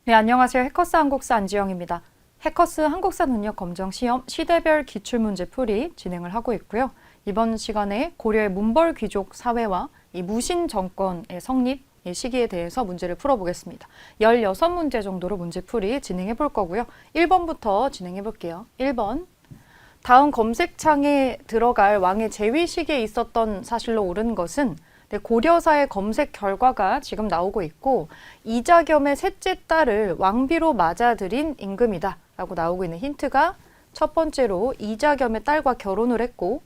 네, 안녕하세요. 해커스 한국사 안지영입니다. 해커스 한국사 능력 검정 시험 시대별 기출문제 풀이 진행을 하고 있고요. 이번 시간에 고려의 문벌 귀족 사회와 이 무신 정권의 성립 시기에 대해서 문제를 풀어보겠습니다. 16문제 정도로 문제 풀이 진행해 볼 거고요. 1번부터 진행해 볼게요. 1번. 다음 검색창에 들어갈 왕의 재위 시기에 있었던 사실로 옳은 것은 고려사의 검색 결과가 지금 나오고 있고 이자겸의 셋째 딸을 왕비로 맞아들인 임금이다 라고 나오고 있는 힌트가 첫 번째로 이자겸의 딸과 결혼을 했고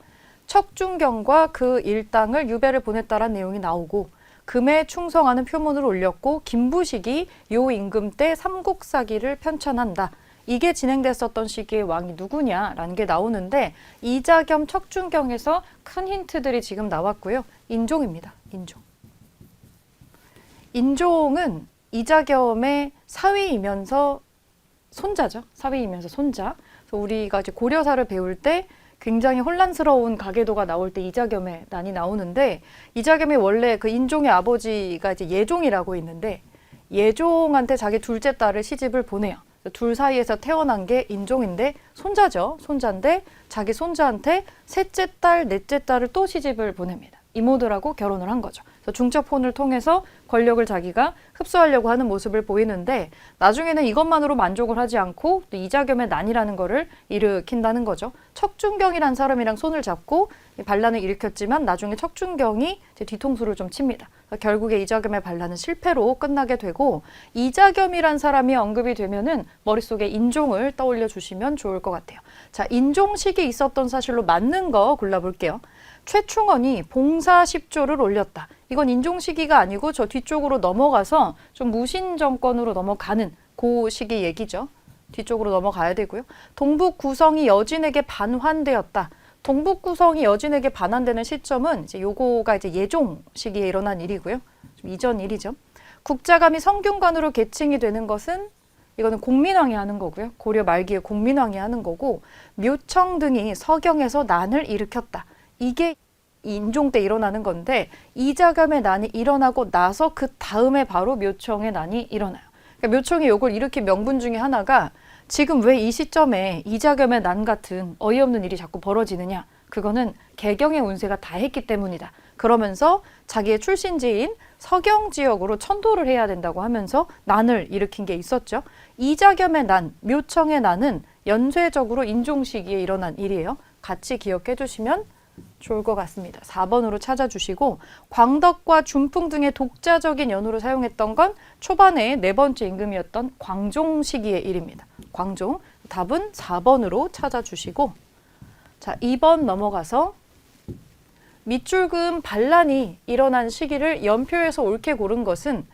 척준경과 그 일당을 유배를 보냈다라는 내용이 나오고 금에 충성하는 표문을 올렸고 김부식이 요 임금 때 삼국사기를 편찬한다. 이게 진행됐었던 시기의 왕이 누구냐라는 게 나오는데 이자겸, 척준경에서 큰 힌트들이 지금 나왔고요. 인종입니다. 인종. 인종은 이자겸의 사위이면서 손자죠. 사위이면서 손자. 그래서 우리가 이제 고려사를 배울 때 굉장히 혼란스러운 가계도가 나올 때 이자겸의 난이 나오는데 이자겸이 원래 그 인종의 아버지가 이제 예종이라고 있는데 예종한테 자기 둘째 딸을 시집을 보내요. 둘 사이에서 태어난 게 인종인데 손자죠. 손자인데 자기 손자한테 셋째 딸, 넷째 딸을 또 시집을 보냅니다. 이모들하고 결혼을 한 거죠. 그래서 중첩혼을 통해서 권력을 자기가 흡수하려고 하는 모습을 보이는데 나중에는 이것만으로 만족을 하지 않고 또 이자겸의 난이라는 거를 일으킨다는 거죠. 척준경이라는 사람이랑 손을 잡고 반란을 일으켰지만 나중에 척준경이 이제 뒤통수를 좀 칩니다. 결국에 이자겸의 반란은 실패로 끝나게 되고 이자겸이란 사람이 언급이 되면은 머릿속에 인종을 떠올려 주시면 좋을 것 같아요. 자, 인종식이 있었던 사실로 맞는 거 골라볼게요. 최충원이 봉사 10조를 올렸다. 이건 인종시기가 아니고 저 뒤쪽으로 넘어가서 좀 무신 정권으로 넘어가는 그 시기 얘기죠. 뒤쪽으로 넘어가야 되고요. 동북구성이 여진에게 반환되었다. 동북구성이 여진에게 반환되는 시점은 이제 요거가 이제 예종 시기에 일어난 일이고요. 좀 이전 일이죠. 국자감이 성균관으로 계칭이 되는 것은 이거는 공민왕이 하는 거고요. 고려 말기에 공민왕이 하는 거고 묘청 등이 서경에서 난을 일으켰다. 이게 인종 때 일어나는 건데 이자겸의 난이 일어나고 나서 그 다음에 바로 묘청의 난이 일어나요. 그러니까 묘청이 이걸 일으킨 명분 중에 하나가 지금 왜 이 시점에 이자겸의 난 같은 어이없는 일이 자꾸 벌어지느냐. 그거는 개경의 운세가 다 했기 때문이다. 그러면서 자기의 출신지인 서경 지역으로 천도를 해야 된다고 하면서 난을 일으킨 게 있었죠. 이자겸의 난, 묘청의 난은 연쇄적으로 인종 시기에 일어난 일이에요. 같이 기억해 두시면 좋을 것 같습니다. 4번으로 찾아주시고 광덕과 준풍 등의 독자적인 연호를 사용했던 건 초반에 네 번째 임금이었던 광종 시기의 일입니다. 광종. 답은 4번으로 찾아주시고 자, 2번 넘어가서 밑줄금 반란이 일어난 시기를 연표에서 옳게 고른 것은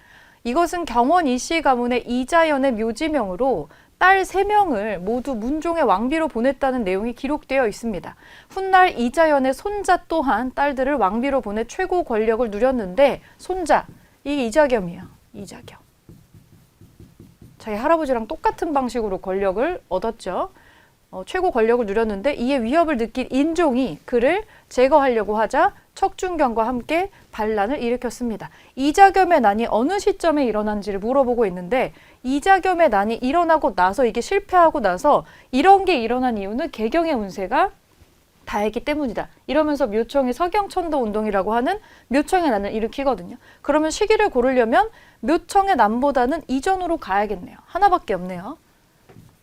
이것은 경원 이씨 가문의 이자연의 묘지명으로 딸 3명을 모두 문종의 왕비로 보냈다는 내용이 기록되어 있습니다. 훗날 이자연의 손자 또한 딸들을 왕비로 보내 최고 권력을 누렸는데 손자, 이게 이자겸이에요. 이자겸. 자기 할아버지랑 똑같은 방식으로 권력을 얻었죠. 최고 권력을 누렸는데 이에 위협을 느낀 인종이 그를 제거하려고 하자 척준경과 함께 반란을 일으켰습니다. 이자겸의 난이 어느 시점에 일어난지를 물어보고 있는데 이자겸의 난이 일어나고 나서 이게 실패하고 나서 이런 게 일어난 이유는 개경의 운세가 다했기 때문이다. 이러면서 묘청의 서경천도 운동이라고 하는 묘청의 난을 일으키거든요. 그러면 시기를 고르려면 묘청의 난보다는 이전으로 가야겠네요. 하나밖에 없네요.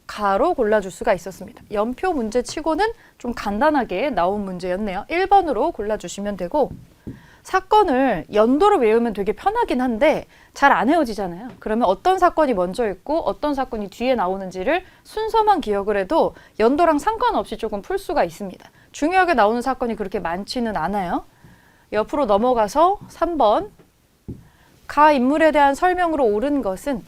가로 골라줄 수가 있었습니다. 연표 문제 치고는 좀 간단하게 나온 문제였네요. 1번으로 골라주시면 되고 사건을 연도로 외우면 되게 편하긴 한데 잘 안 외워지잖아요. 그러면 어떤 사건이 먼저 있고 어떤 사건이 뒤에 나오는지를 순서만 기억을 해도 연도랑 상관없이 조금 풀 수가 있습니다. 중요하게 나오는 사건이 그렇게 많지는 않아요. 옆으로 넘어가서 3번 가 인물에 대한 설명으로 옳은 것은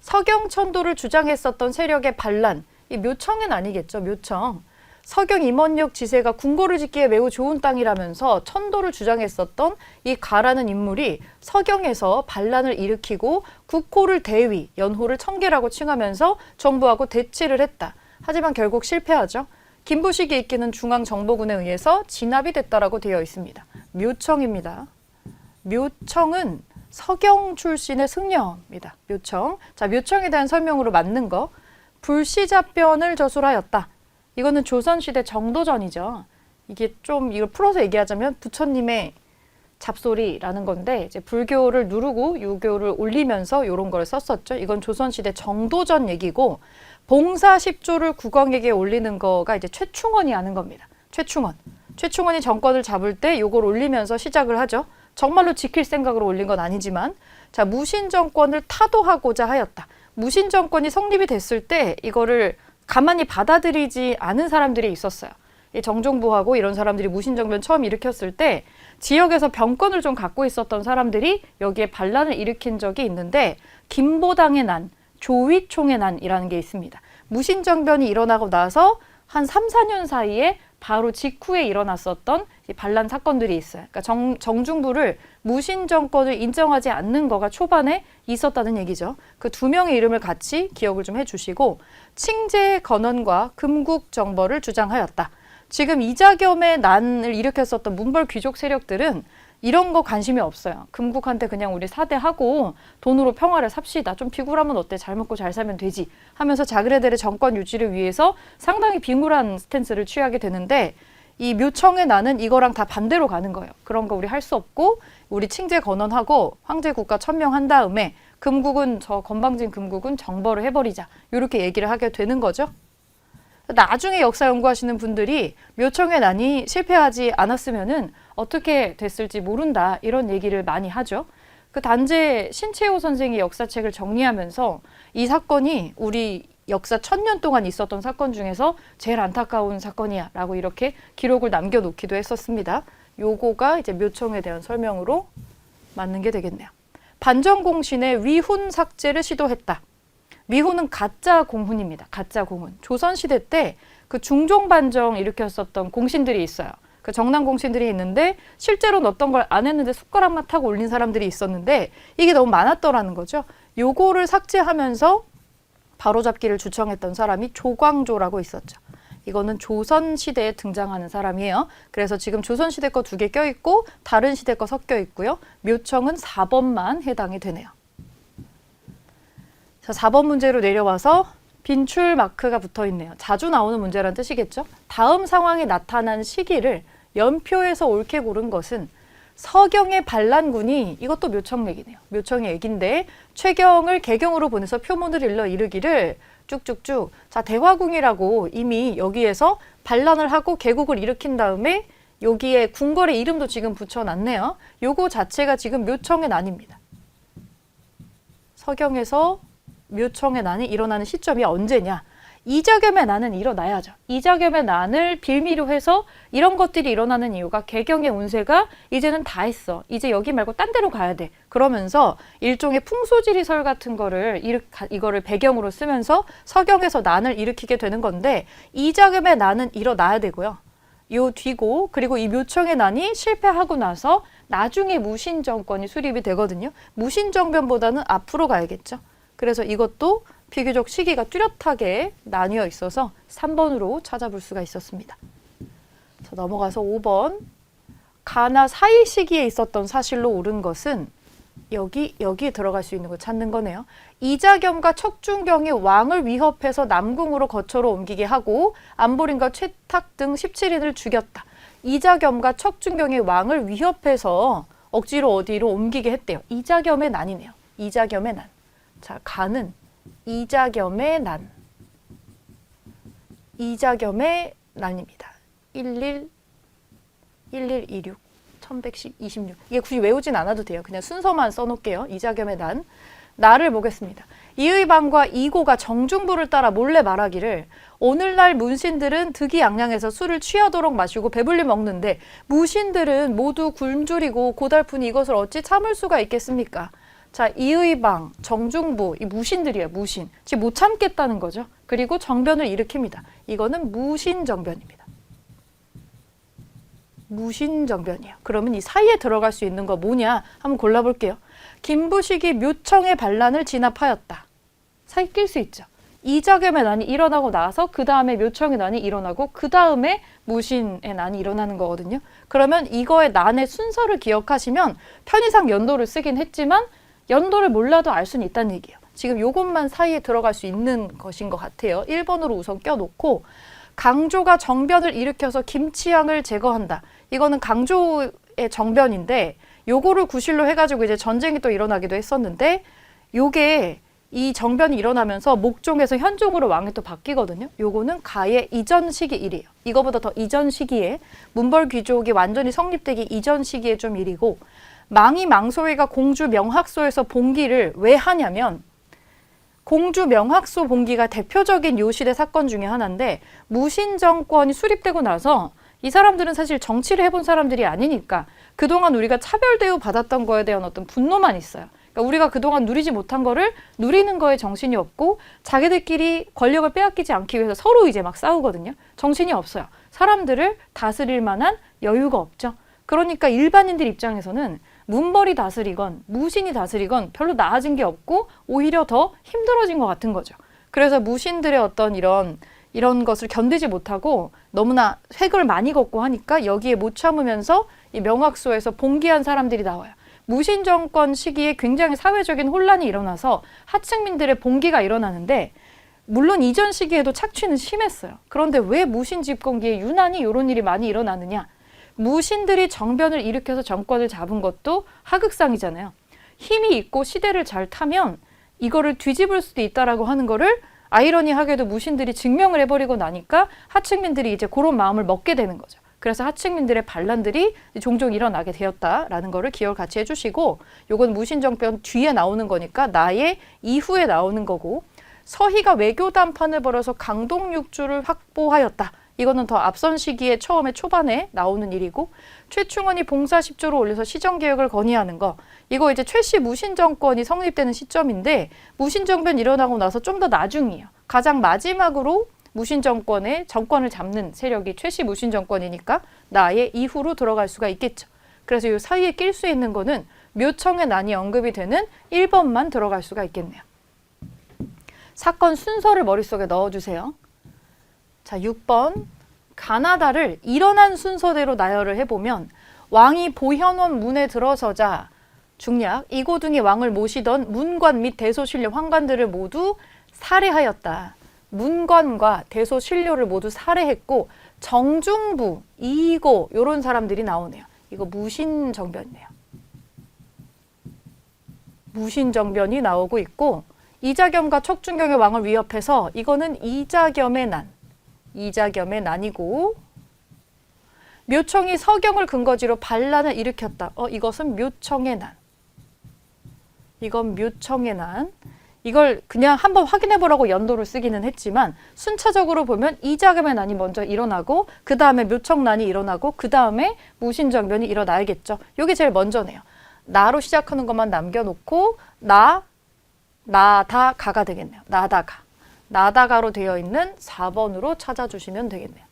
서경천도를 주장했었던 세력의 반란, 이 묘청은 아니겠죠. 묘청. 서경 임원력 지세가 궁궐을 짓기에 매우 좋은 땅이라면서 천도를 주장했었던 이 가라는 인물이 서경에서 반란을 일으키고 국호를 대위, 연호를 청계라고 칭하면서 정부하고 대치를 했다. 하지만 결국 실패하죠. 김부식이 이끄는 중앙정보군에 의해서 진압이 됐다라고 되어 있습니다. 묘청입니다. 묘청은 서경 출신의 승려입니다. 묘청. 자, 묘청에 대한 설명으로 맞는 거. 불시자변을 저술하였다. 이거는 조선시대 정도전이죠. 이게 좀 이걸 풀어서 얘기하자면 부처님의 잡소리라는 건데 이제 불교를 누르고 유교를 올리면서 이런 걸 썼었죠. 이건 조선시대 정도전 얘기고 봉사 10조를 국왕에게 올리는 거가 이제 최충원이 하는 겁니다. 최충원이 정권을 잡을 때 이걸 올리면서 시작을 하죠. 정말로 지킬 생각으로 올린 건 아니지만 자, 무신 정권을 타도하고자 하였다. 무신 정권이 성립이 됐을 때 이거를 가만히 받아들이지 않은 사람들이 있었어요. 이 정종부하고 이런 사람들이 무신정변 처음 일으켰을 때 지역에서 병권을 좀 갖고 있었던 사람들이 여기에 반란을 일으킨 적이 있는데 김보당의 난, 조위총의 난이라는 게 있습니다. 무신정변이 일어나고 나서 한 3, 4년 사이에 바로 직후에 일어났었던 반란 사건들이 있어요. 그러니까 정중부를 무신정권을 인정하지 않는 거가 초반에 있었다는 얘기죠. 그 두 명의 이름을 같이 기억을 좀 해주시고 칭제 건원과 금국정벌을 주장하였다. 지금 이자겸의 난을 일으켰었던 문벌 귀족 세력들은 이런 거 관심이 없어요. 금국한테 그냥 우리 사대하고 돈으로 평화를 삽시다. 좀 비굴하면 어때? 잘 먹고 잘 살면 되지. 하면서 자그레들의 정권 유지를 위해서 상당히 비굴한 스탠스를 취하게 되는데 이 묘청의 난은 이거랑 다 반대로 가는 거예요. 그런 거 우리 할 수 없고 우리 칭제 건원하고 황제 국가 천명한 다음에 금국은 저 건방진 금국은 정벌을 해버리자. 이렇게 얘기를 하게 되는 거죠. 나중에 역사 연구하시는 분들이 묘청의 난이 실패하지 않았으면은 어떻게 됐을지 모른다 이런 얘기를 많이 하죠. 그 단재 신채호 선생이 역사책을 정리하면서 이 사건이 우리 역사 1000년 동안 있었던 사건 중에서 제일 안타까운 사건이야 라고 이렇게 기록을 남겨놓기도 했었습니다. 요거가 이제 묘청에 대한 설명으로 맞는 게 되겠네요. 반정공신의 위훈 삭제를 시도했다. 위훈은 가짜 공훈입니다. 가짜 공훈. 조선시대 때 그 중종반정 일으켰었던 공신들이 있어요. 그 정남 공신들이 있는데 실제로는 어떤 걸 안 했는데 숟가락만 타고 올린 사람들이 있었는데 이게 너무 많았더라는 거죠. 요거를 삭제하면서 바로잡기를 주청했던 사람이 조광조라고 있었죠. 이거는 조선시대에 등장하는 사람이에요. 그래서 지금 조선시대 거 2개 껴있고 다른 시대 거 섞여 있고요. 묘청은 4번만 해당이 되네요. 자, 4번 문제로 내려와서 빈출 마크가 붙어 있네요. 자주 나오는 문제란 뜻이겠죠. 다음 상황에 나타난 시기를 연표에서 옳게 고른 것은 서경의 반란군이 이것도 묘청 얘기네요. 묘청의 얘기인데 최경을 개경으로 보내서 표문을 일러 이르기를 쭉쭉쭉 자 대화궁이라고 이미 여기에서 반란을 하고 개국을 일으킨 다음에 여기에 궁궐의 이름도 지금 붙여놨네요. 요거 자체가 지금 묘청의 난입니다. 서경에서 묘청의 난이 일어나는 시점이 언제냐? 이자겸의 난은 일어나야죠. 이자겸의 난을 빌미로 해서 이런 것들이 일어나는 이유가 개경의 운세가 이제는 다 했어. 이제 여기 말고 딴 데로 가야 돼. 그러면서 일종의 풍수지리설 같은 거를 이거를 배경으로 쓰면서 서경에서 난을 일으키게 되는 건데 이자겸의 난은 일어나야 되고요. 요 뒤고 그리고 이 묘청의 난이 실패하고 나서 나중에 무신정권이 수립이 되거든요. 무신정변보다는 앞으로 가야겠죠. 그래서 이것도 비교적 시기가 뚜렷하게 나뉘어 있어서 3번으로 찾아볼 수가 있었습니다. 자, 넘어가서 5번. 가나 사이 시기에 있었던 사실로 옳은 것은 여기에 들어갈 수 있는 거 찾는 거네요. 이자겸과 척준경이 왕을 위협해서 남궁으로 거처로 옮기게 하고 안보린과 최탁 등 17인을 죽였다. 이자겸과 척준경이 왕을 위협해서 억지로 어디로 옮기게 했대요. 이자겸의 난이네요. 이자겸의 난. 자, 가는 이자겸의 난. 이자겸의 난입니다. 1126, 1126. 이게 굳이 외우진 않아도 돼요. 그냥 순서만 써놓을게요. 이자겸의 난. 나를 보겠습니다. 이의방과 이고가 정중부를 따라 몰래 말하기를 오늘날 문신들은 득이양양해서 술을 취하도록 마시고 배불리 먹는데 무신들은 모두 굶주리고 고달프니 이것을 어찌 참을 수가 있겠습니까? 자, 이의방, 정중부, 이 무신들이에요. 무신. 지금 못 참겠다는 거죠. 그리고 정변을 일으킵니다. 이거는 무신정변입니다. 무신정변이에요. 그러면 이 사이에 들어갈 수 있는 거 뭐냐? 한번 골라볼게요. 김부식이 묘청의 반란을 진압하였다. 사이 낄 수 있죠. 이자겸의 난이 일어나고 나서 그 다음에 묘청의 난이 일어나고 그 다음에 무신의 난이 일어나는 거거든요. 그러면 이거의 난의 순서를 기억하시면 편의상 연도를 쓰긴 했지만 연도를 몰라도 알 수는 있다는 얘기예요. 지금 요것만 사이에 들어갈 수 있는 것인 것 같아요. 1번으로 우선 껴놓고 강조가 정변을 일으켜서 김치향을 제거한다. 이거는 강조의 정변인데 요거를 구실로 해가지고 이제 전쟁이 또 일어나기도 했었는데 요게 이 정변이 일어나면서 목종에서 현종으로 왕이 또 바뀌거든요. 요거는 가의 이전 시기 일이에요. 이거보다 더 이전 시기에 문벌 귀족이 완전히 성립되기 이전 시기에 좀 일이고 망이 망소회가 공주 명학소에서 봉기를 왜 하냐면 공주 명학소 봉기가 대표적인 요 시대 사건 중에 하나인데 무신 정권이 수립되고 나서 이 사람들은 사실 정치를 해본 사람들이 아니니까 그동안 우리가 차별 대우 받았던 거에 대한 어떤 분노만 있어요. 그러니까 우리가 그동안 누리지 못한 거를 누리는 거에 정신이 없고 자기들끼리 권력을 빼앗기지 않기 위해서 서로 이제 막 싸우거든요. 정신이 없어요. 사람들을 다스릴 만한 여유가 없죠. 그러니까 일반인들 입장에서는 문벌이 다스리건 무신이 다스리건 별로 나아진 게 없고 오히려 더 힘들어진 것 같은 거죠. 그래서 무신들의 어떤 이런 것을 견디지 못하고 너무나 획을 많이 걷고 하니까 여기에 못 참으면서 이 명학소에서 봉기한 사람들이 나와요. 무신 정권 시기에 굉장히 사회적인 혼란이 일어나서 하층민들의 봉기가 일어나는데 물론 이전 시기에도 착취는 심했어요. 그런데 왜 무신 집권기에 유난히 이런 일이 많이 일어나느냐? 무신들이 정변을 일으켜서 정권을 잡은 것도 하극상이잖아요. 힘이 있고 시대를 잘 타면 이거를 뒤집을 수도 있다라고 하는 거를 아이러니하게도 무신들이 증명을 해버리고 나니까 하층민들이 이제 그런 마음을 먹게 되는 거죠. 그래서 하층민들의 반란들이 종종 일어나게 되었다라는 거를 기억을 같이 해주시고 요건 무신정변 뒤에 나오는 거니까 나의 이후에 나오는 거고 서희가 외교 담판을 벌여서 강동육주를 확보하였다. 이거는 더 앞선 시기에 처음에 초반에 나오는 일이고 최충원이 봉사 10조를 올려서 시정개혁을 건의하는 거 이거 이제 최씨 무신정권이 성립되는 시점인데 무신정변 일어나고 나서 좀 더 나중이에요. 가장 마지막으로 무신정권의 정권을 잡는 세력이 최씨 무신정권이니까 나의 이후로 들어갈 수가 있겠죠. 그래서 이 사이에 낄 수 있는 거는 묘청의 난이 언급이 되는 1번만 들어갈 수가 있겠네요. 사건 순서를 머릿속에 넣어주세요. 자, 6번 가나다를 일어난 순서대로 나열을 해보면 왕이 보현원 문에 들어서자 중략 이고등이 왕을 모시던 문관 및 대소신료 황관들을 모두 살해하였다. 문관과 대소신료를 모두 살해했고 정중부, 이고 이런 사람들이 나오네요. 이거 무신정변이네요. 무신정변이 나오고 있고 이자겸과 척준경의 왕을 위협해서 이거는 이자겸의 난. 이자겸의 난이고 묘청이 서경을 근거지로 반란을 일으켰다. 이것은 묘청의 난. 이건 묘청의 난. 이걸 그냥 한번 확인해 보라고 연도를 쓰기는 했지만 순차적으로 보면 이자겸의 난이 먼저 일어나고 그 다음에 묘청난이 일어나고 그 다음에 무신정변이 일어나야겠죠. 이게 제일 먼저네요. 나로 시작하는 것만 남겨놓고 나다가가 되겠네요. 나다가. 나다가로 되어 있는 4번으로 찾아주시면 되겠네요.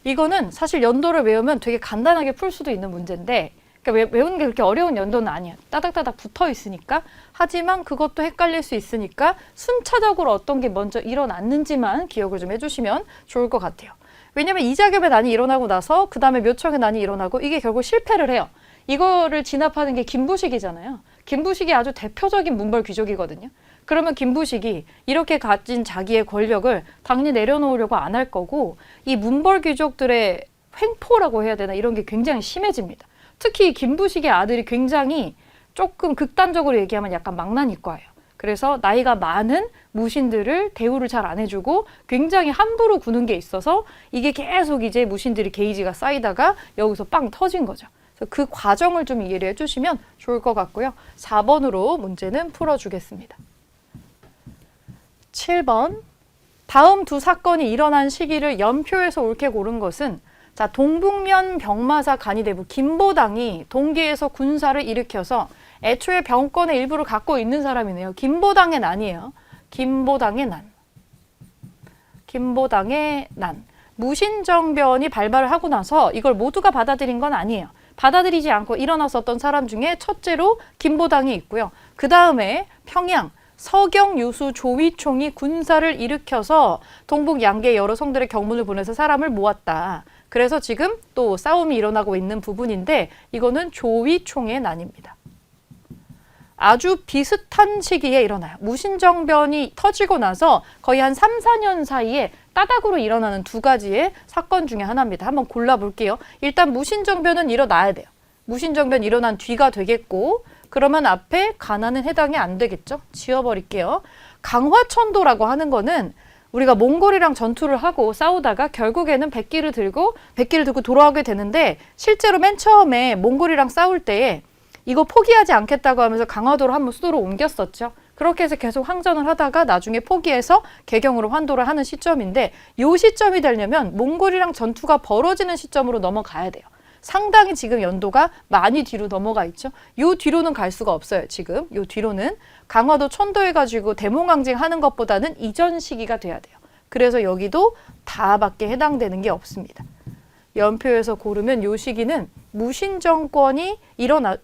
이거는 사실 연도를 외우면 되게 간단하게 풀 수도 있는 문제인데 그러니까 외우는 게 그렇게 어려운 연도는 아니에요. 따닥따닥 붙어 있으니까. 하지만 그것도 헷갈릴 수 있으니까 순차적으로 어떤 게 먼저 일어났는지만 기억을 좀 해주시면 좋을 것 같아요. 왜냐면 이자겸의 난이 일어나고 나서 그 다음에 묘청의 난이 일어나고 이게 결국 실패를 해요. 이거를 진압하는 게 김부식이잖아요. 김부식이 아주 대표적인 문벌 귀족이거든요. 그러면 김부식이 이렇게 가진 자기의 권력을 당연히 내려놓으려고 안 할 거고 이 문벌 귀족들의 횡포라고 해야 되나 이런 게 굉장히 심해집니다. 특히 김부식의 아들이 굉장히 조금 극단적으로 얘기하면 약간 망나니과예요. 그래서 나이가 많은 무신들을 대우를 잘 안 해주고 굉장히 함부로 구는 게 있어서 이게 계속 이제 무신들이 게이지가 쌓이다가 여기서 빵 터진 거죠. 그래서 그 과정을 좀 이해를 해주시면 좋을 것 같고요. 4번으로 문제는 풀어주겠습니다. 7번 다음 두 사건이 일어난 시기를 연표에서 옳게 고른 것은 자 동북면 병마사 간이대부 김보당이 동계에서 군사를 일으켜서 애초에 병권의 일부를 갖고 있는 사람이네요. 김보당의 난이에요. 김보당의 난. 김보당의 난. 무신정변이 발발을 하고 나서 이걸 모두가 받아들인 건 아니에요. 받아들이지 않고 일어났었던 사람 중에 첫째로 김보당이 있고요. 그 다음에 평양, 서경 유수 조위총이 군사를 일으켜서 동북 양계 여러 성들의 경문을 보내서 사람을 모았다. 그래서 지금 또 싸움이 일어나고 있는 부분인데 이거는 조위총의 난입니다. 아주 비슷한 시기에 일어나요. 무신정변이 터지고 나서 거의 한 3, 4년 사이에 따닥으로 일어나는 두 가지의 사건 중에 하나입니다. 한번 골라볼게요. 일단 무신정변은 일어나야 돼요. 무신정변 일어난 뒤가 되겠고 그러면 앞에 가나는 해당이 안 되겠죠. 지워버릴게요. 강화천도라고 하는 거는 우리가 몽골이랑 전투를 하고 싸우다가 결국에는 백기를 들고 돌아오게 되는데 실제로 맨 처음에 몽골이랑 싸울 때에 이거 포기하지 않겠다고 하면서 강화도를 한번 수도로 옮겼었죠. 그렇게 해서 계속 항전을 하다가 나중에 포기해서 개경으로 환도를 하는 시점인데 이 시점이 되려면 몽골이랑 전투가 벌어지는 시점으로 넘어가야 돼요. 상당히 지금 연도가 많이 뒤로 넘어가 있죠. 요 뒤로는 갈 수가 없어요. 지금 요 뒤로는 강화도 천도해가지고 대몽항쟁 하는 것보다는 이전 시기가 돼야 돼요. 그래서 여기도 다밖에 해당되는 게 없습니다. 연표에서 고르면 요 시기는 무신정권이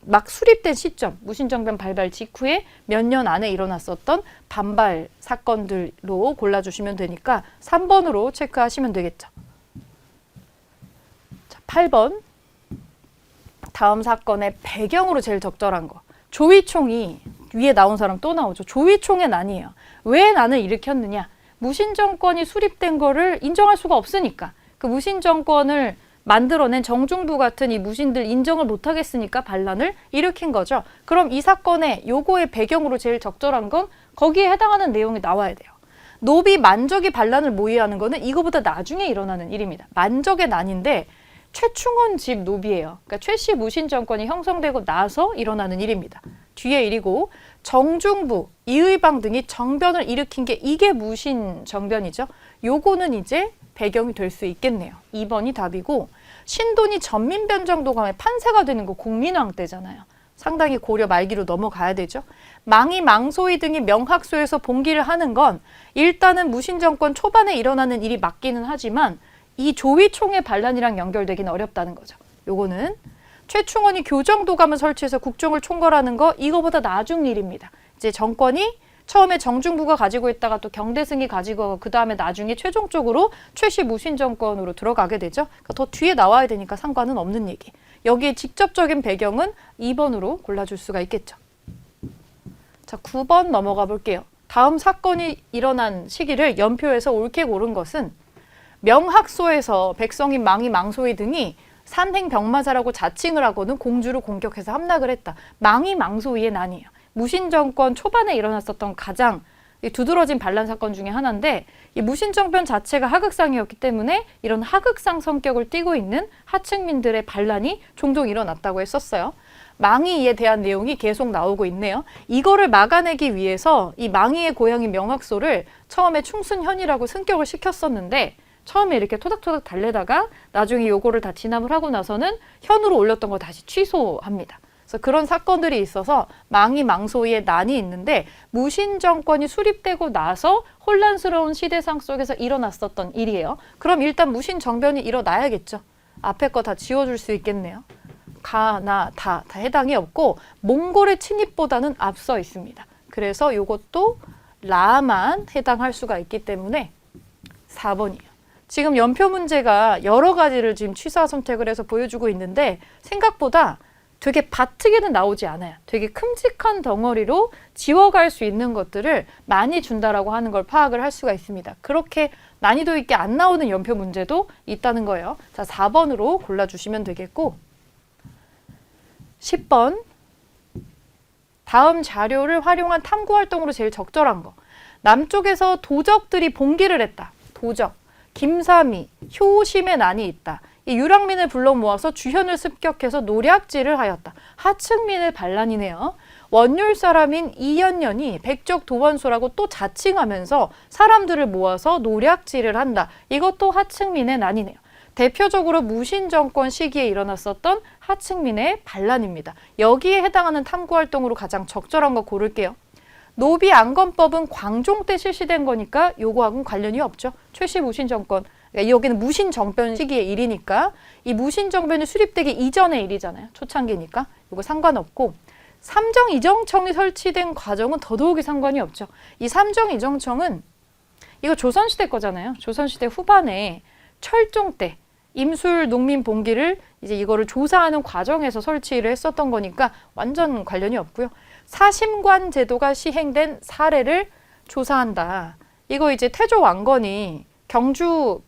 막 수립된 시점, 무신정변 발발 직후에 몇 년 안에 일어났었던 반발 사건들로 골라주시면 되니까 3번으로 체크하시면 되겠죠. 자, 8번. 다음 사건의 배경으로 제일 적절한 거. 조위총이 위에 나온 사람 또 나오죠. 조위총의 난이에요. 왜 난을 일으켰느냐? 무신정권이 수립된 거를 인정할 수가 없으니까. 그 무신정권을 만들어낸 정중부 같은 이 무신들 인정을 못하겠으니까 반란을 일으킨 거죠. 그럼 이 사건의 요거의 배경으로 제일 적절한 건 거기에 해당하는 내용이 나와야 돼요. 노비 만적이 반란을 모의하는 거는 이거보다 나중에 일어나는 일입니다. 만적의 난인데 최충원 집 노비예요. 그러니까 최씨 무신정권이 형성되고 나서 일어나는 일입니다. 뒤에 일이고 정중부, 이의방 등이 정변을 일으킨 게 이게 무신정변이죠. 요거는 이제 배경이 될 수 있겠네요. 2번이 답이고 신돈이 전민변정도감의 판세가 되는 거 공민왕 때잖아요. 상당히 고려 말기로 넘어가야 되죠. 망이 망소이 등이 명학소에서 봉기를 하는 건 일단은 무신정권 초반에 일어나는 일이 맞기는 하지만 이 조위총의 반란이랑 연결되기는 어렵다는 거죠. 요거는 최충원이 교정도감을 설치해서 국정을 총괄하는 거 이거보다 나중 일입니다. 이제 정권이 처음에 정중부가 가지고 있다가 또 경대승이 가지고 그 다음에 나중에 최종적으로 최씨 무신정권으로 들어가게 되죠. 그러니까 더 뒤에 나와야 되니까 상관은 없는 얘기. 여기에 직접적인 배경은 2번으로 골라줄 수가 있겠죠. 자, 9번 넘어가 볼게요. 다음 사건이 일어난 시기를 연표에서 옳게 고른 것은 명학소에서 백성인 망이 망소이 등이 산행병마사라고 자칭을 하고는 공주를 공격해서 함락을 했다. 망이 망소이의 난이에요. 무신정권 초반에 일어났었던 가장 두드러진 반란 사건 중에 하나인데 이 무신정변 자체가 하극상이었기 때문에 이런 하극상 성격을 띠고 있는 하층민들의 반란이 종종 일어났다고 했었어요. 망이에 대한 내용이 계속 나오고 있네요. 이거를 막아내기 위해서 이 망이의 고향인 명학소를 처음에 충순현이라고 승격을 시켰었는데 처음에 이렇게 토닥토닥 달래다가 나중에 요거를 다 진압을 하고 나서는 현으로 올렸던 거 다시 취소합니다. 그래서 그런 사건들이 있어서 망이 망소이의 난이 있는데 무신정권이 수립되고 나서 혼란스러운 시대상 속에서 일어났었던 일이에요. 그럼 일단 무신정변이 일어나야겠죠. 앞에 거 다 지워줄 수 있겠네요. 가, 나, 다 해당이 없고 몽골의 침입보다는 앞서 있습니다. 그래서 요것도 라만 해당할 수가 있기 때문에 4번이에요. 지금 연표 문제가 여러 가지를 지금 취사 선택을 해서 보여주고 있는데 생각보다 되게 바트게는 나오지 않아요. 되게 큼직한 덩어리로 지워갈 수 있는 것들을 많이 준다라고 하는 걸 파악을 할 수가 있습니다. 그렇게 난이도 있게 안 나오는 연표 문제도 있다는 거예요. 자, 4번으로 골라주시면 되겠고 10번 다음 자료를 활용한 탐구활동으로 제일 적절한 거. 남쪽에서 도적들이 봉기를 했다. 도적, 김삼이, 효심의 난이 있다. 이 유랑민을 불러 모아서 주현을 습격해서 노략질을 하였다. 하층민의 반란이네요. 원율 사람인 이연년이 백적 도원소라고 또 자칭하면서 사람들을 모아서 노략질을 한다. 이것도 하층민의 난이네요. 대표적으로 무신정권 시기에 일어났었던 하층민의 반란입니다. 여기에 해당하는 탐구활동으로 가장 적절한 거 고를게요. 노비안건법은 광종 때 실시된 거니까 요거하고는 관련이 없죠. 최씨 무신정권. 그러니까 여기는 무신정변 시기의 일이니까 이 무신정변이 수립되기 이전의 일이잖아요. 초창기니까. 요거 상관없고 삼정이정청이 설치된 과정은 더더욱이 상관이 없죠. 이 삼정이정청은 이거 조선시대 거잖아요. 조선시대 후반에 철종 때 임술 농민 봉기를 이제 이거를 조사하는 과정에서 설치를 했었던 거니까 완전 관련이 없고요. 사심관 제도가 시행된 사례를 조사한다. 이거 이제 태조 왕건이 경주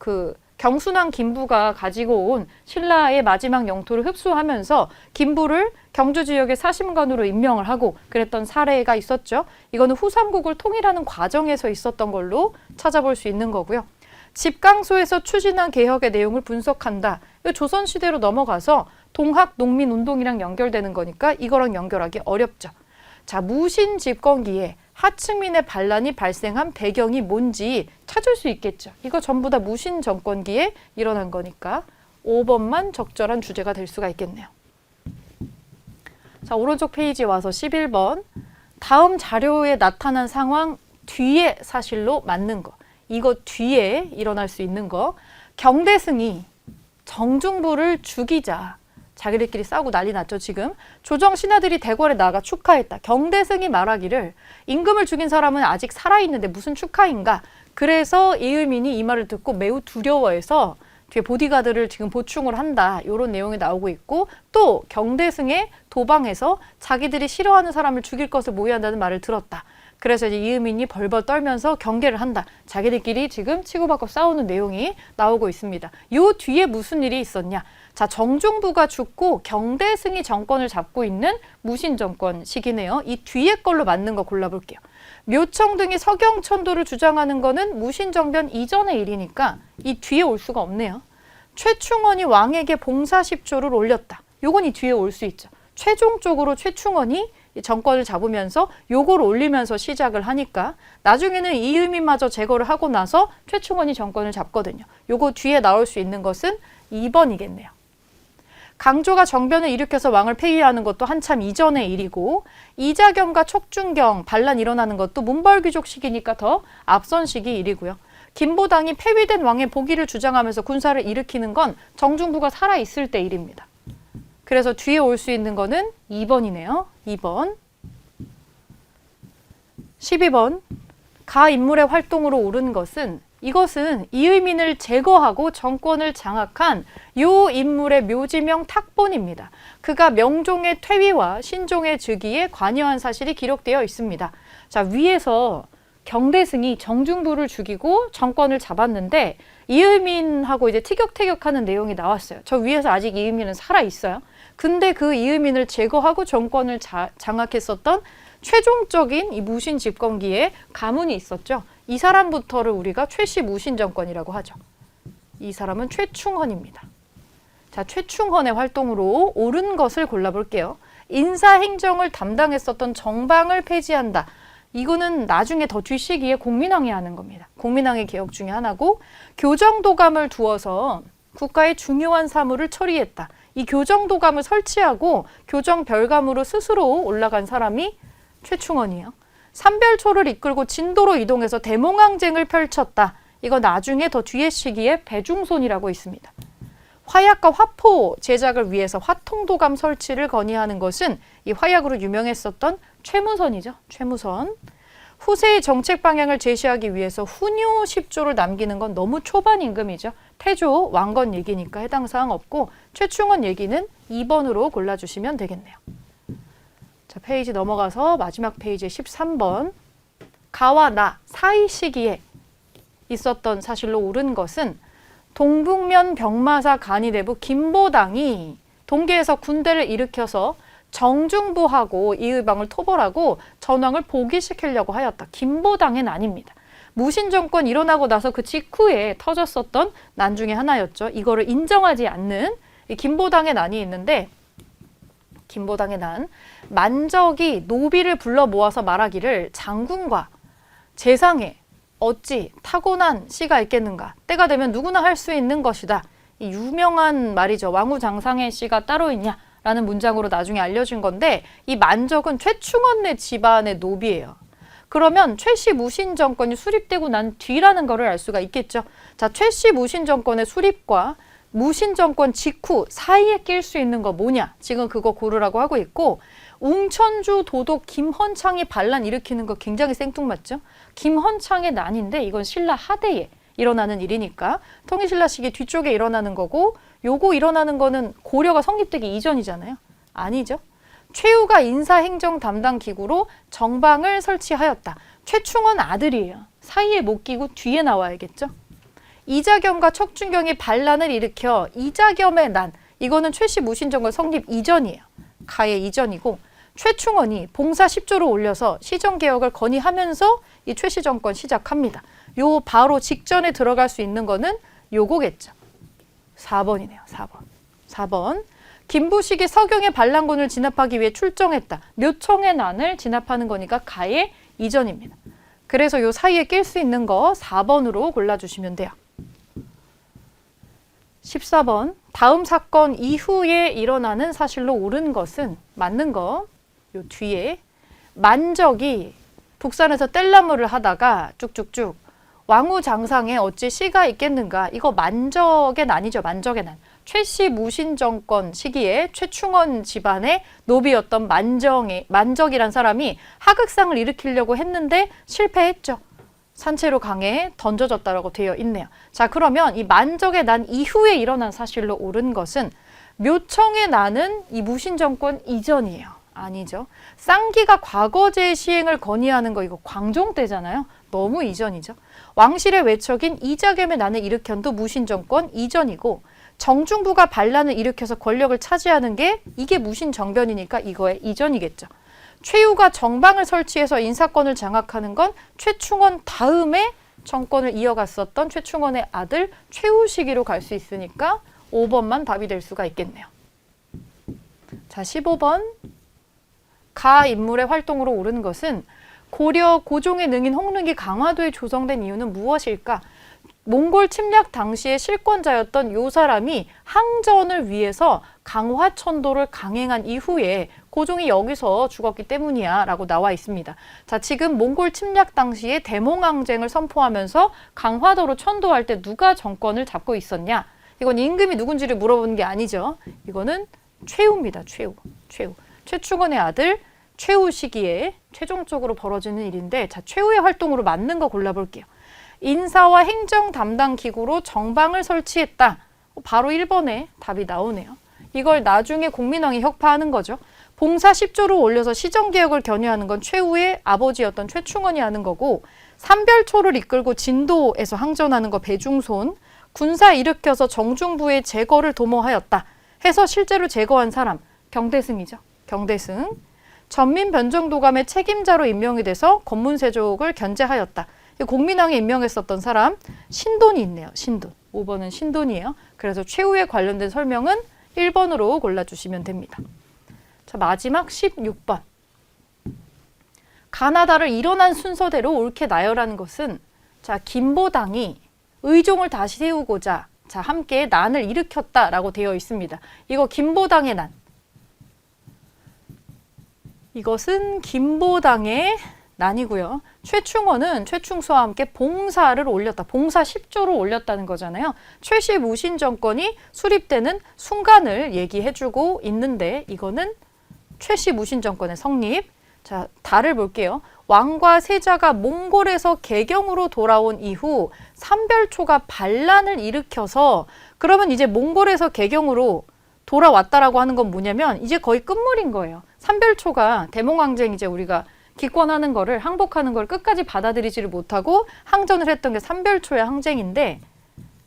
경순왕 김부가 가지고 온 신라의 마지막 영토를 흡수하면서 김부를 경주 지역의 사심관으로 임명을 하고 그랬던 사례가 있었죠. 이거는 후삼국을 통일하는 과정에서 있었던 걸로 찾아볼 수 있는 거고요. 집강소에서 추진한 개혁의 내용을 분석한다. 이거 조선시대로 넘어가서 동학 농민운동이랑 연결되는 거니까 이거랑 연결하기 어렵죠. 자, 무신 집권기에 하층민의 반란이 발생한 배경이 뭔지 찾을 수 있겠죠. 이거 전부 다 무신 정권기에 일어난 거니까 5번만 적절한 주제가 될 수가 있겠네요. 자, 오른쪽 페이지 와서 11번. 다음 자료에 나타난 상황 뒤에 사실로 맞는 거. 이거 뒤에 일어날 수 있는 거. 경대승이 정중부를 죽이자. 자기들끼리 싸우고 난리 났죠, 지금. 조정 신하들이 대궐에 나가 축하했다. 경대승이 말하기를 임금을 죽인 사람은 아직 살아있는데 무슨 축하인가. 그래서 이의민이 이 말을 듣고 매우 두려워해서 뒤에 보디가드를 지금 보충을 한다. 이런 내용이 나오고 있고 또 경대승의 도방에서 자기들이 싫어하는 사람을 죽일 것을 모의한다는 말을 들었다. 그래서 이제 이의민이 벌벌 떨면서 경계를 한다. 자기들끼리 지금 치고받고 싸우는 내용이 나오고 있습니다. 요 뒤에 무슨 일이 있었냐. 자, 정중부가 죽고 경대승이 정권을 잡고 있는 무신 정권 시기네요. 이 뒤에 걸로 맞는 거 골라볼게요. 묘청 등이 서경천도를 주장하는 거는 무신 정변 이전의 일이니까 이 뒤에 올 수가 없네요. 최충원이 왕에게 봉사 10조를 올렸다. 요건 이 뒤에 올 수 있죠. 최종적으로 최충원이 정권을 잡으면서 요걸 올리면서 시작을 하니까 나중에는 이의민마저 제거를 하고 나서 최충원이 정권을 잡거든요. 요거 뒤에 나올 수 있는 것은 2번이겠네요. 강조가 정변을 일으켜서 왕을 폐위하는 것도 한참 이전의 일이고 이자겸과 촉준경 반란 일어나는 것도 문벌귀족 시기니까 더 앞선 시기 일이고요. 김보당이 폐위된 왕의 복위를 주장하면서 군사를 일으키는 건 정중부가 살아있을 때 일입니다. 그래서 뒤에 올 수 있는 거는 2번이네요. 2번. 12번. 가 인물의 활동으로 오른 것은 이것은 이의민을 제거하고 정권을 장악한 요 인물의 묘지명 탁본입니다. 그가 명종의 퇴위와 신종의 즉위에 관여한 사실이 기록되어 있습니다. 자, 위에서 경대승이 정중부를 죽이고 정권을 잡았는데 이의민하고 이제 티격태격하는 내용이 나왔어요. 저 위에서 아직 이의민은 살아 있어요. 근데 그 이의민을 제거하고 정권을 장악했었던 최종적인 이 무신 집권기에 가문이 있었죠. 이 사람부터를 우리가 최씨 무신 정권이라고 하죠. 이 사람은 최충헌입니다. 자, 최충헌의 활동으로 옳은 것을 골라볼게요. 인사행정을 담당했었던 정방을 폐지한다. 이거는 나중에 더 뒤시기에 공민왕이 하는 겁니다. 공민왕의 개혁 중에 하나고 교정도감을 두어서 국가의 중요한 사무를 처리했다. 이 교정도감을 설치하고 교정별감으로 스스로 올라간 사람이 최충헌이에요. 삼별초를 이끌고 진도로 이동해서 대몽항쟁을 펼쳤다. 이거 나중에 더 뒤의 시기에 배중손이라고 있습니다. 화약과 화포 제작을 위해서 화통도감 설치를 건의하는 것은 이 화약으로 유명했었던 최무선이죠. 최무선. 후세의 정책 방향을 제시하기 위해서 훈요 10조를 남기는 건 너무 초반 임금이죠. 태조 왕건 얘기니까 해당 사항 없고 최충헌 얘기는 2번으로 골라주시면 되겠네요. 자, 페이지 넘어가서 마지막 페이지 13번. 가와 나 사이 시기에 있었던 사실로 옳은 것은 동북면 병마사 간이대부 김보당이 동계에서 군대를 일으켜서 정중부하고 이의방을 토벌하고 전왕을 복위시키려고 하였다. 김보당은 아닙니다. 무신정권 일어나고 나서 그 직후에 터졌었던 난 중에 하나였죠. 이거를 인정하지 않는 이 김보당의 난이 있는데 김보당의 난, 만적이 노비를 불러 모아서 말하기를 장군과 재상에 어찌 타고난 씨가 있겠는가. 때가 되면 누구나 할 수 있는 것이다. 이 유명한 말이죠. 왕후장상의 씨가 따로 있냐. 라는 문장으로 나중에 알려진 건데 이 만적은 최충헌네 집안의 노비예요. 그러면 최씨 무신 정권이 수립되고 난 뒤라는 거를 알 수가 있겠죠. 자, 최씨 무신 정권의 수립과 무신 정권 직후 사이에 낄 수 있는 거 뭐냐? 지금 그거 고르라고 하고 있고 웅천주 도독 김헌창이 반란 일으키는 거 굉장히 생뚱맞죠? 김헌창의 난인데 이건 신라 하대에 일어나는 일이니까 통일신라 시기 뒤쪽에 일어나는 거고 요거 일어나는 거는 고려가 성립되기 이전이잖아요. 아니죠. 최후가 인사행정 담당 기구로 정방을 설치하였다. 최충원 아들이에요. 사이에 못 끼고 뒤에 나와야겠죠. 이자겸과 척준경이 반란을 일으켜 이자겸의 난, 이거는 최씨 무신정권 성립 이전이에요. 가의 이전이고 최충원이 봉사 10조를 올려서 시정개혁을 건의하면서 이 최씨 정권 시작합니다. 요 바로 직전에 들어갈 수 있는 거는 요거겠죠. 4번이네요. 4번. 김부식이 서경의 반란군을 진압하기 위해 출정했다. 묘청의 난을 진압하는 거니까 가의 이전입니다. 그래서 요 사이에 낄 수 있는 거 4번으로 골라주시면 돼요. 14번. 다음 사건 이후에 일어나는 사실로 옳은 것은 맞는 거. 요 뒤에 만적이 북산에서 뗄나무를 하다가 쭉쭉쭉 왕후 장상에 어찌 씨가 있겠는가. 이거 만적의 난이죠. 만적의 난. 최씨 무신정권 시기에 최충원 집안의 노비였던 만적이란 사람이 하극상을 일으키려고 했는데 실패했죠. 산채로 강에 던져졌다라고 되어 있네요. 자, 그러면 이 만적의 난 이후에 일어난 사실로 옳은 것은 묘청의 난은 이 무신정권 이전이에요. 아니죠. 쌍기가 과거제 시행을 건의하는 거 이거 광종 때잖아요. 너무 이전이죠. 왕실의 외척인 이자겸의 난을 일으켜도 무신정권 이전이고 정중부가 반란을 일으켜서 권력을 차지하는 게 이게 무신정변이니까 이거의 이전이겠죠. 최후가 정방을 설치해서 인사권을 장악하는 건 최충원 다음에 정권을 이어갔었던 최충원의 아들 최후 시기로 갈 수 있으니까 5번만 답이 될 수가 있겠네요. 자, 15번. 가 인물의 활동으로 옳은 것은 고려 고종의 능인 홍릉이 강화도에 조성된 이유는 무엇일까? 몽골 침략 당시의 실권자였던 요 사람이 항전을 위해서 강화천도를 강행한 이후에 고종이 여기서 죽었기 때문이야 라고 나와 있습니다. 자, 지금 몽골 침략 당시에 대몽항쟁을 선포하면서 강화도로 천도할 때 누가 정권을 잡고 있었냐? 이건 임금이 누군지를 물어보는 게 아니죠. 이거는 최후입니다. 최후. 최충원의 아들 최후 시기에 최종적으로 벌어지는 일인데, 자, 최후의 활동으로 맞는 거 골라볼게요. 인사와 행정 담당 기구로 정방을 설치했다. 바로 1번에 답이 나오네요. 이걸 나중에 공민왕이 혁파하는 거죠. 봉사 10조를 올려서 시정개혁을 견의하는 건 최후의 아버지였던 최충원이 하는 거고, 삼별초를 이끌고 진도에서 항전하는 거 배중손, 군사 일으켜서 정중부의 제거를 도모하였다 해서 실제로 제거한 사람 경대승이죠. 경대승. 전민변정도감의 책임자로 임명이 돼서 권문세족을 견제하였다. 공민왕이 임명했었던 사람 신돈이 있네요. 신돈. 5번은 신돈이에요. 그래서 최후에 관련된 설명은 1번으로 골라주시면 됩니다. 자, 마지막 16번. 가나다를 일어난 순서대로 옳게 나열하는 것은, 자, 김보당이 의종을 다시 세우고자 자, 함께 난을 일으켰다라고 되어 있습니다. 이거 김보당의 난. 이것은 김보당의 난이고요. 최충원은 최충수와 함께 봉사를 올렸다. 봉사 10조를 올렸다는 거잖아요. 최씨 무신 정권이 수립되는 순간을 얘기해주고 있는데 이거는 최씨 무신 정권의 성립. 자, 달을 볼게요. 왕과 세자가 몽골에서 개경으로 돌아온 이후 삼별초가 반란을 일으켜서, 그러면 이제 몽골에서 개경으로 돌아왔다라고 하는 건 뭐냐면 이제 거의 끝물인 거예요. 삼별초가 대몽항쟁 이제 우리가 기권하는 거를, 항복하는 걸 끝까지 받아들이지를 못하고 항전을 했던 게 삼별초의 항쟁인데,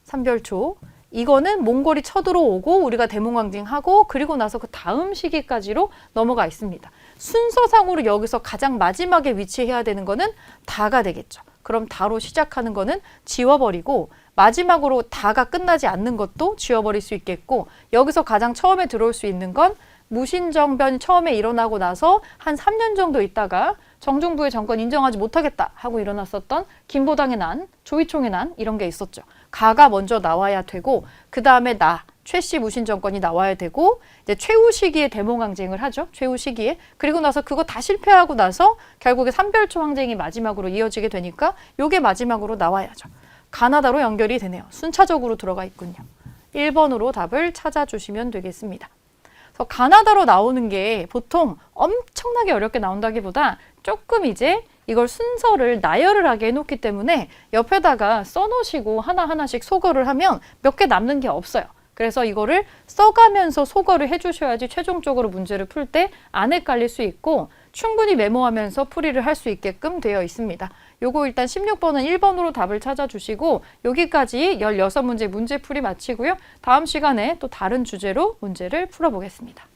삼별초 이거는 몽골이 쳐들어오고 우리가 대몽항쟁하고 그리고 나서 그 다음 시기까지로 넘어가 있습니다. 순서상으로 여기서 가장 마지막에 위치해야 되는 거는 다가 되겠죠. 그럼 다로 시작하는 거는 지워버리고 마지막으로 다가 끝나지 않는 것도 지워버릴 수 있겠고, 여기서 가장 처음에 들어올 수 있는 건 무신정변이 처음에 일어나고 나서 한 3년 정도 있다가 정중부의 정권 인정하지 못하겠다 하고 일어났었던 김보당의 난, 조이총의 난 이런 게 있었죠. 가가 먼저 나와야 되고 그 다음에 최씨 무신정권이 나와야 되고 이제 최후 시기에 대몽항쟁을 하죠. 최후 시기에. 그리고 나서 그거 다 실패하고 나서 결국에 삼별초 항쟁이 마지막으로 이어지게 되니까 요게 마지막으로 나와야죠. 가나다로 연결이 되네요. 순차적으로 들어가 있군요. 1번으로 답을 찾아주시면 되겠습니다. 그래서 가나다로 나오는 게 보통 엄청나게 어렵게 나온다기보다 조금 이제 이걸 순서를 나열을 하게 해놓기 때문에 옆에다가 써놓으시고 하나하나씩 소거를 하면 몇 개 남는 게 없어요. 그래서 이거를 써가면서 소거를 해주셔야지 최종적으로 문제를 풀 때 안 헷갈릴 수 있고 충분히 메모하면서 풀이를 할 수 있게끔 되어 있습니다. 요거 일단 16번은 1번으로 답을 찾아주시고 여기까지 16문제 문제풀이 마치고요. 다음 시간에 또 다른 주제로 문제를 풀어보겠습니다.